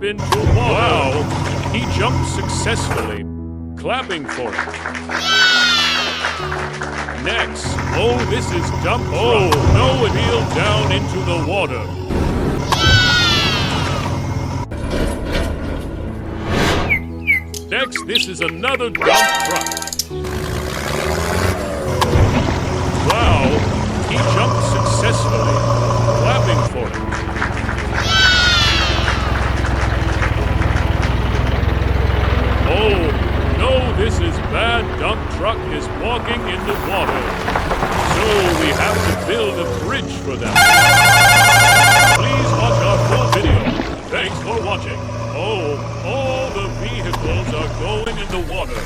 jump into water. Wow, he jumped successfully. Clapping for it. Next, oh, this is dump truck. Oh, no, it heeled down into the water. Next, this is another dump truck. Wow, he jumped successfully. Clapping for it. Oh, no, this is bad. Dump truck is walking in the water. So we have to build a bridge for them. Please watch our full video. Thanks for watching. Oh, all the vehicles are going in the water.